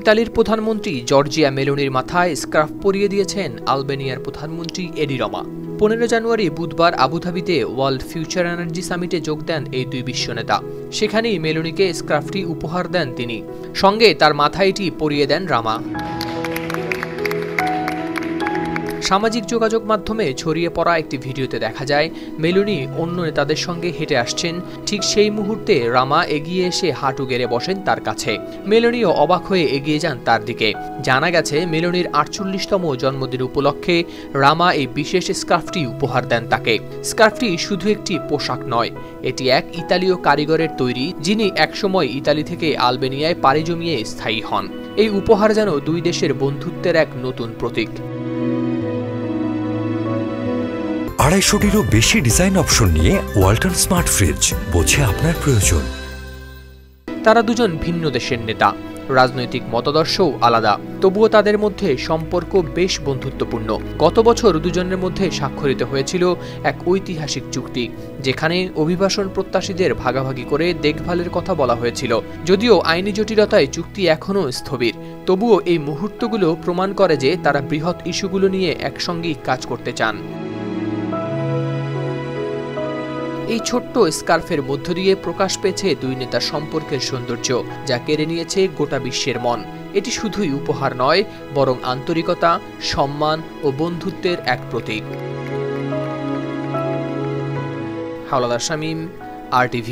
ইতালির প্রধানমন্ত্রী জর্জিয়া মেলোনির মাথায় স্কার্ফ পরিয়ে দিয়েছেন আলবেনিয়ার প্রধানমন্ত্রী এডি রমা। 15 জানুয়ারি বুধবার আবুধাবিতে ওয়ার্ল্ড ফিউচার এনার্জি সামিটে যোগ দেন এই দুই বিশ্বনেতা। সেখানেই মেলোনিকে স্কার্ফটি উপহার দেন তিনি, সঙ্গে তার মাথায় এটি পরিয়ে দেন রামা। সামাজিক যোগাযোগ মাধ্যমে ছড়িয়ে পড়া একটি ভিডিওতে দেখা যায় মেলোনি অন্য নেতাদের সঙ্গে হেঁটে আসছেন। ঠিক সেই মুহূর্তে রামা এগিয়ে এসে হাঁটু গেড়ে বসেন তার কাছে। মেলোনিও অবাক হয়ে এগিয়ে যান তার দিকে। জানা গেছে মেলোনির 48তম জন্মদিন উপলক্ষে রামা এই বিশেষ স্কার্ফটি উপহার দেন তাকে। স্কার্ফটি শুধু একটি পোশাক নয়, এটি এক ইতালীয় কারিগরের তৈরি, যিনি একসময় ইতালি থেকে আলবেনিয়ায় পাড়ি জমিয়ে স্থায়ী হন। এই উপহার যেন দুই দেশের বন্ধুত্বের এক নতুন প্রতীক। 250-টিরও বেশি ডিজাইন অপশন নিয়ে ওয়ালটন স্মার্ট ফ্রিজ, বোঝে আপনার প্রয়োজন। তারা দুজন ভিন্ন দেশের নেতা, রাজনৈতিক মতাদর্শও আলাদা, তবুও তাদের মধ্যে সম্পর্ক বেশ বন্ধুত্বপূর্ণ। গত বছর দুজনের মধ্যে স্বাক্ষরিত হয়েছিল এক ঐতিহাসিক চুক্তি, যেখানে অভিবাসন প্রত্যাশীদের ভাগাভাগি করে দেখভালের কথা বলা হয়েছিল। যদিও আইনি জটিলতায় চুক্তি এখনও স্থবির, তবুও এই মুহূর্তগুলো প্রমাণ করে যে তারা বৃহৎ ইস্যুগুলো নিয়ে একসঙ্গেই কাজ করতে চান। এই ছোট্ট স্কার্ফের মধ্য দিয়ে প্রকাশ পেয়েছে দুই নেতার সম্পর্কের সৌন্দর্য, যা কেড়ে নিয়েছে গোটা বিশ্বের মন। এটি শুধুই উপহার নয়, বরং আন্তরিকতা, সম্মান ও বন্ধুত্বের এক প্রতীক। হাওলাদার শামীম, RTV।